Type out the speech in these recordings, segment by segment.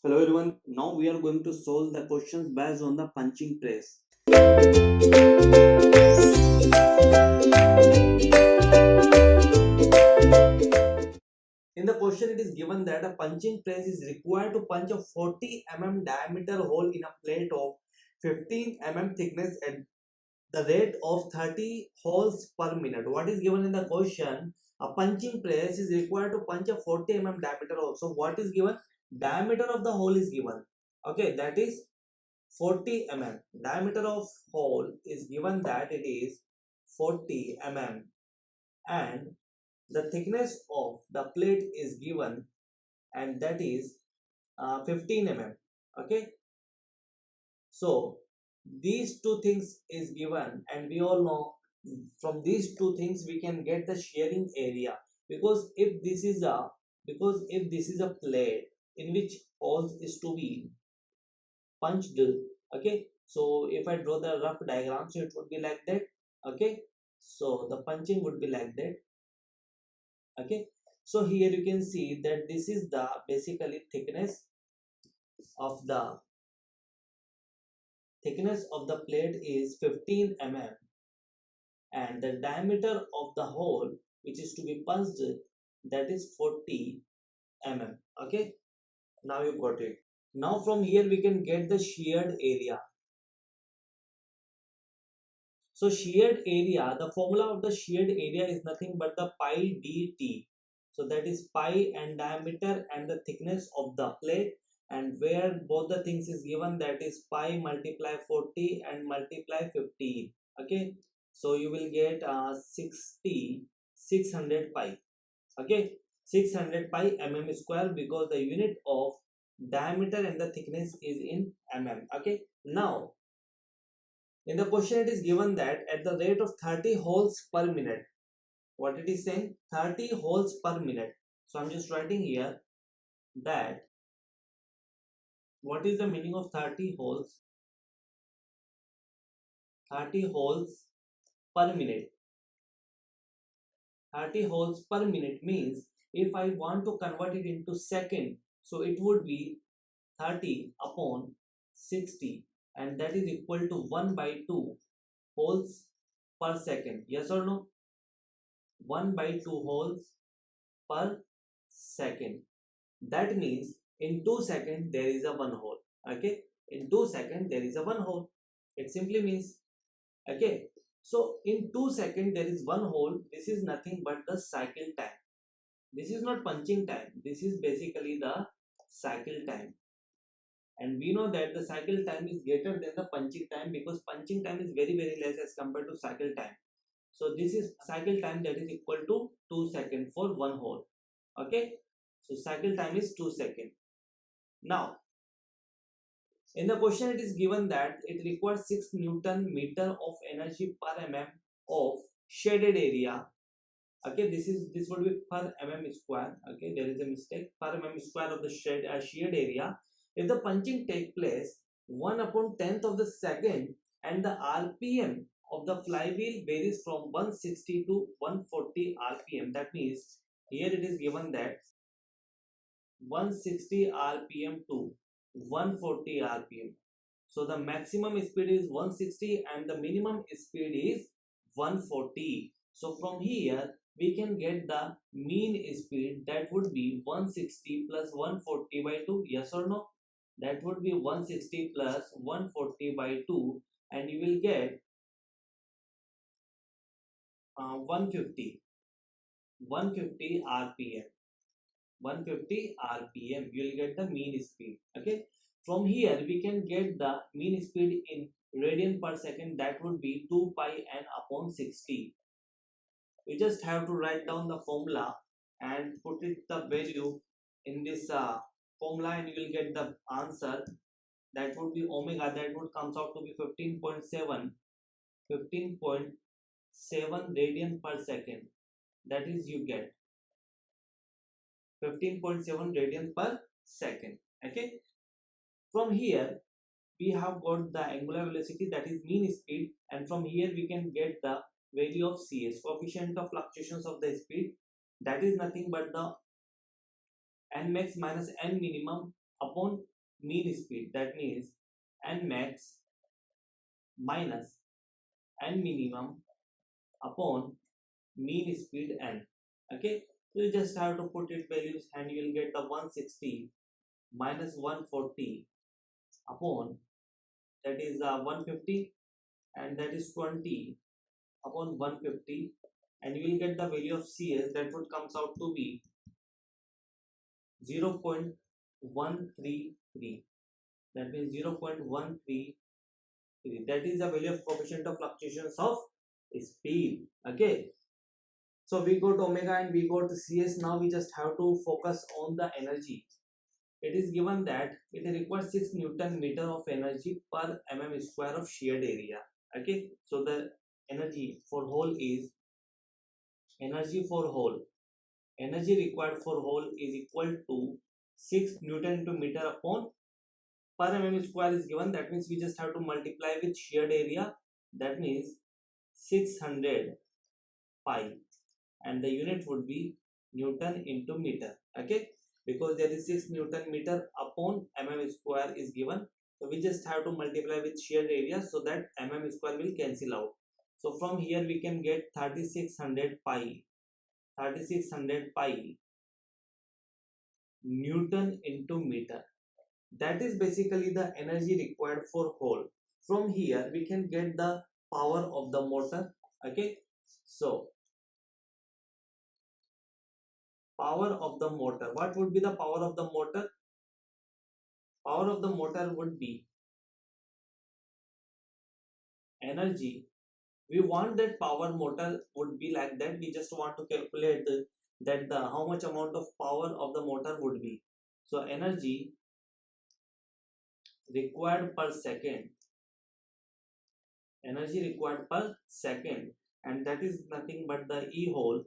Hello everyone, now we are going to solve the questions based on the punching press. In the question it is given that a punching press is required to punch a 40 diameter hole in a plate of 15 thickness at the rate of 30 holes per minute. What is given in the question? A punching press is required to punch a 40 diameter hole. So what is given? Diameter of the hole is given. Okay, that is 40 diameter of hole is given that it is 40 and the thickness of the plate is given and that is 15 okay, so these two things is given and we all know from these two things we can get the shearing area, because if this is a plate in which holes is to be punched. Okay, so if I draw the rough diagram, so it would be like that. Okay, so the punching would be like that. Okay, so here you can see that this is the basically of the thickness of the plate is 15 and the diameter of the hole which is to be punched, that is 40 okay, now you got it. Now from here we can get the sheared area. So sheared area, the formula of the sheared area is nothing but the pi dt. So that is pi and diameter and the thickness of the plate, and where both the things is given, that is pi multiply 40 and multiply 15. Okay, so you will get 600 pi. Okay, 600 pi square, because the unit of diameter and the thickness is in Okay, now in the question it is given that at the rate of 30 holes per minute, what it is saying, 30 holes per minute. So I'm just writing here that what is the meaning of 30 holes? 30 holes per minute. 30 holes per minute means if I want to convert it into second, so it would be 30 upon 60, and that is equal to 1 by 2 holes per second. Yes or no? 1 by 2 holes per second. That means in 2 seconds there is a one hole. Okay, in 2 seconds there is a one hole. It simply means, okay, so in 2 seconds there is one hole. This is nothing but the cycle time. This is not punching time, this is basically the cycle time, and we know that the cycle time is greater than the punching time, because punching time is very less as compared to cycle time. So this is cycle time, that is equal to 2 seconds for one hole. Okay, so cycle time is 2 seconds. Now in the question it is given that it requires 6 Newton meter of energy per of shaded area. Okay, this would be per square. Okay, there is a mistake, per square of the shared area. If the punching take place 1 upon 10th of the second and the rpm of the flywheel varies from 160 to 140 rpm, that means here it is given that 160 rpm to 140 rpm. So the maximum speed is 160 and the minimum speed is 140. So from here we can get the mean speed, that would be 160 plus 140 by 2. Yes or no? That would be 160 plus 140 by 2, and you will get 150 rpm. 150 rpm you will get the mean speed. Okay, from here we can get the mean speed in radian per second, that would be 2 pi n upon 60. You just have to write down the formula and put it the value in this formula, and you will get the answer. That would be omega, that would comes out to be 15.7 radian per second. That is, you get 15.7 radian per second. Okay, from here we have got the angular velocity, that is mean speed, and from here we can get the value of cs, coefficient of fluctuations of the speed, that is nothing but the n max minus n minimum upon mean speed, that means n max minus n minimum upon mean speed n. Okay, so you just have to put it values and you will get the 160 minus 140 upon, that is 150, and that is 20 upon 150, and you will get the value of CS, that would comes out to be 0.133. That means 0.133. That is the value of coefficient of fluctuations of speed. Okay, so we got omega and we got CS. Now we just have to focus on the energy. It is given that it requires 6 Newton meter of energy per mm square of sheared area. Okay, so the energy for hole is energy required for hole is equal to 6 Newton into meter upon per mm square is given. That means we just have to multiply with sheared area. That means 600 pi, and the unit would be Newton into meter. Okay, because there is 6 Newton meter upon mm square is given, so we just have to multiply with shear area so that mm square will cancel out. So from here we can get 3600 pi Newton into meter. That is basically the energy required for hole. From here we can get the power of the motor. Okay, so power of the motor, what would be the power of the motor? Power of the motor would be energy. We want that power motor would be like that. We just want to calculate that the how much amount of power of the motor would be. So energy required per second, and that is nothing but the E hole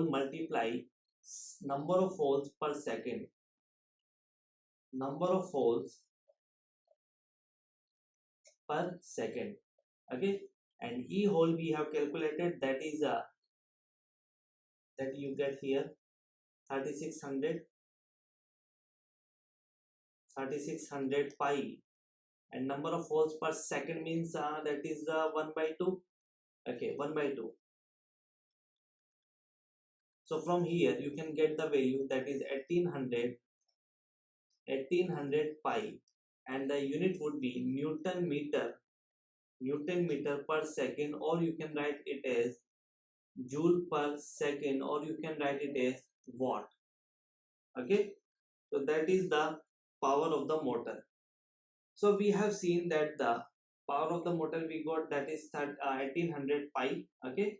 multiply number of holes per second, number of holes per second. Okay, and E hole we have calculated, that is that you get here 3600 pi, and number of holes per second means that is 1 by 2. Okay, 1 by 2. So from here you can get the value, that is 1800 pi, and the unit would be Newton meter per second, or you can write it as joule per second, or you can write it as watt. Okay, so that is the power of the motor. So we have seen that the power of the motor we got, that is 1800 pi. Okay,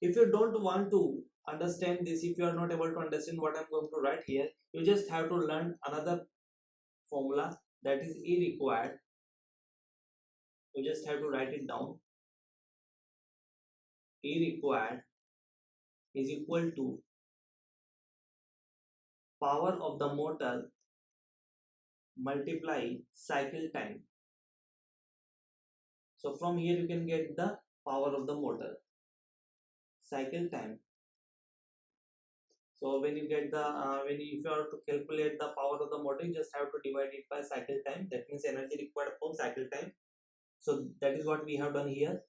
if you don't want to understand this, if you are not able to understand what I'm going to write here, you just have to learn another formula, that is E required. You just have to write it down. E required is equal to power of the motor multiply cycle time. So from here you can get the power of the motor, cycle time. So when you get the if you are to calculate the power of the motor, you just have to divide it by cycle time. That means energy required upon cycle time. So that is what we have done here.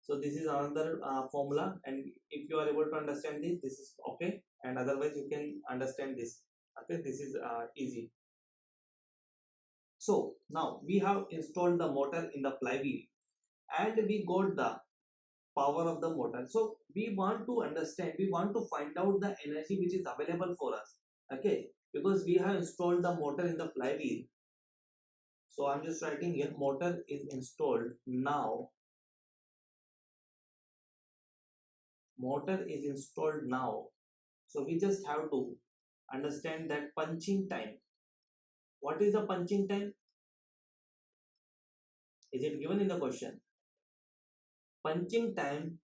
So this is another formula, and if you are able to understand this, this is okay, and otherwise you can understand this. Okay, this is easy. So now we have installed the motor in the flywheel, and we got the power of the motor. So we want to understand, we want to find out the energy which is available for us. Okay, because we have installed the motor in the flywheel. So I'm just writing here, motor is installed now. Motor is installed now. So we just have to understand that punching time. What is the punching time? Is it given in the question? Punching time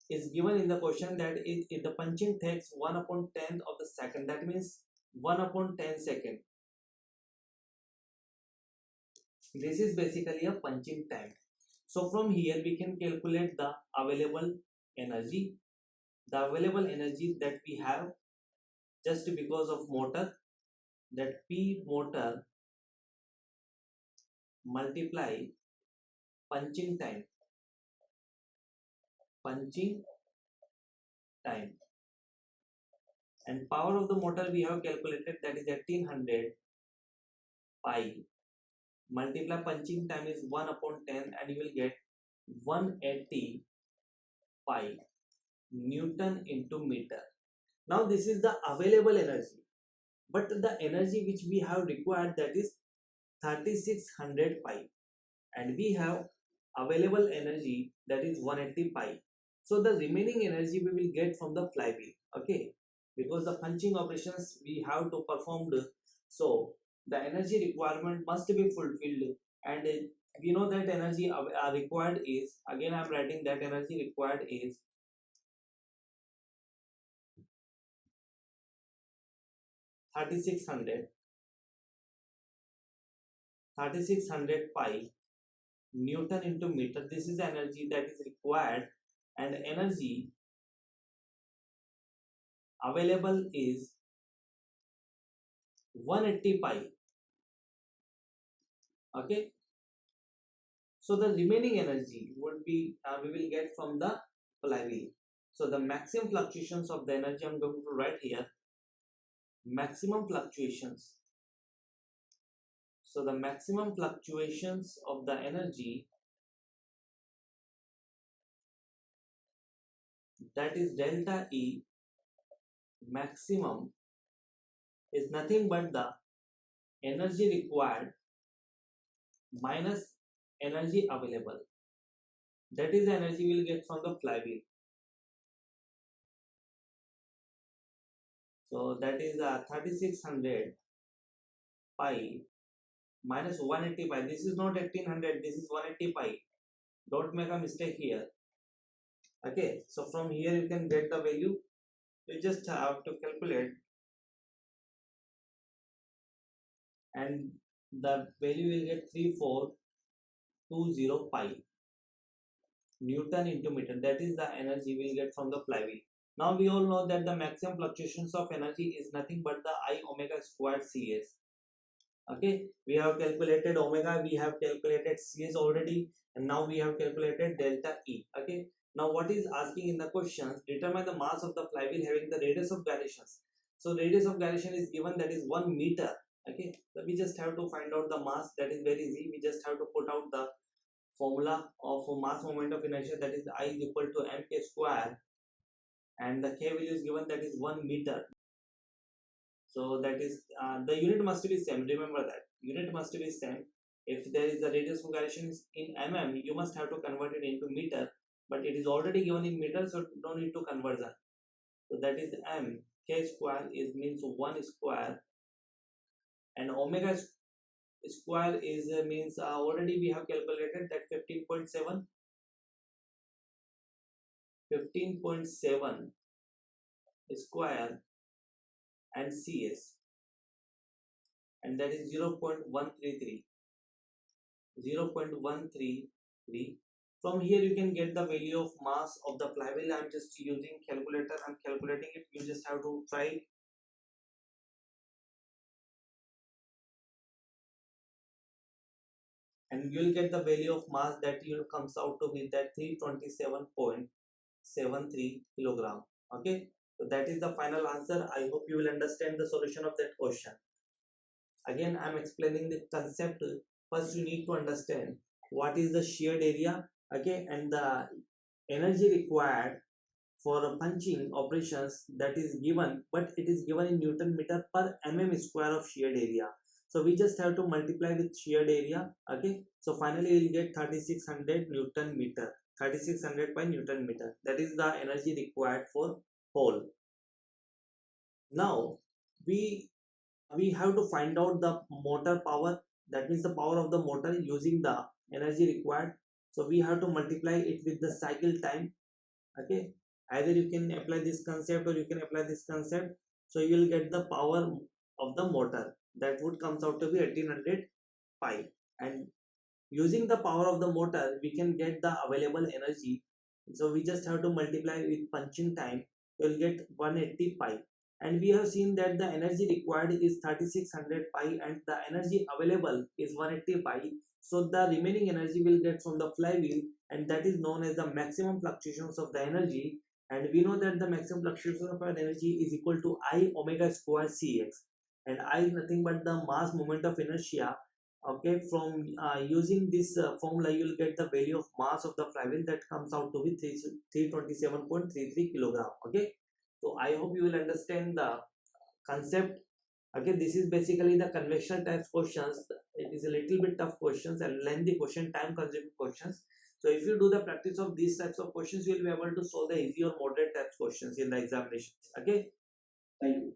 is given in the question, that if the punching takes 1 upon 10th of the second, that means 1 upon 10 second. This is basically a punching time. So from here we can calculate the available energy. The available energy that we have, just because of motor, that P motor multiply punching time, punching time, and power of the motor we have calculated, that is 1800 pi, multiply punching time is 1 upon 10, and you will get 180 pi Newton into meter. Now this is the available energy, but the energy which we have required, that is 3600 pi, and we have available energy, that is 180 pi. So the remaining energy we will get from the flywheel, okay, because the punching operations we have to perform, so the energy requirement must be fulfilled, and we know that energy required is, again I am writing that energy required is 3600 pi Newton into meter. This is the energy that is required, and energy available is 180 pi. Okay, so the remaining energy would be we will get from the flywheel. So the maximum fluctuations of the energy, I'm going to write here maximum fluctuations. So the maximum fluctuations of the energy, that is delta E maximum, is nothing but the energy required minus energy available. That is the energy we'll get from the flywheel. So that is 3600 pi minus 180 pi. This is not 1800, this is 180 pi. Don't make a mistake here. Okay, so from here you can get the value. You just have to calculate, and the value will get 3420 pi Newton into meter. That is the energy we'll get from the flywheel. Now we all know that the maximum fluctuations of energy is nothing but the I omega squared Cs. Okay, we have calculated omega, we have calculated Cs already, and now we have calculated delta E. Okay, now what is asking in the questions, determine the mass of the flywheel having the radius of gyrations. So radius of gyration is given, that is 1 meter. Okay, so we just have to find out the mass. That is very easy. We just have to put out the formula of mass moment of inertia, that is I is equal to mk square, and the k value is given, that is 1 meter. So that is the unit must be same. Remember that unit must be same. If there is a radius of gyration in mm, you must have to convert it into meter, but it is already given in meter, so don't need to conversion. So that is m k square is means 1 square, and omega square is means already we have calculated that 15.7 square and CS, and that is 0.133. From here you can get the value of mass of the flywheel. I'm just using calculator, I'm calculating it. You just have to try it. And you will get the value of mass, that will comes out to be that 327.73 kilogram. Okay, so that is the final answer. I hope you will understand the solution of that question. Again, I'm explaining the concept. First you need to understand what is the sheared area, okay, and the energy required for punching operations, that is given, but it is given in Newton meter per mm square of sheared area. So we just have to multiply with sheared area. Okay, so finally we'll get 3600 Newton meter, 3600 by Newton meter. That is the energy required for pole. Now we have to find out the motor power, that means the power of the motor using the energy required. So we have to multiply it with the cycle time. Okay, either you can apply this concept or you can apply this concept. So you will get the power of the motor, that would comes out to be 1800 pi, and using the power of the motor we can get the available energy. So we just have to multiply with punching time. We will get 180 pi. and we have seen that the energy required is 3600 pi and the energy available is 180 pi. So the remaining energy will get from the flywheel, and that is known as the maximum fluctuations of the energy. And we know that the maximum fluctuation of an energy is equal to I omega square cx, and I is nothing but the mass moment of inertia. Okay, from using this formula you will get the value of mass of the flywheel that comes out to be 327.33 kilogram. Okay, so I hope you will understand the concept. Okay, this is basically the conventional types questions. It is a little bit tough questions and lengthy question, time consuming questions. So if you do the practice of these types of questions, you will be able to solve the easy or moderate types questions in the examinations. Okay, thank you.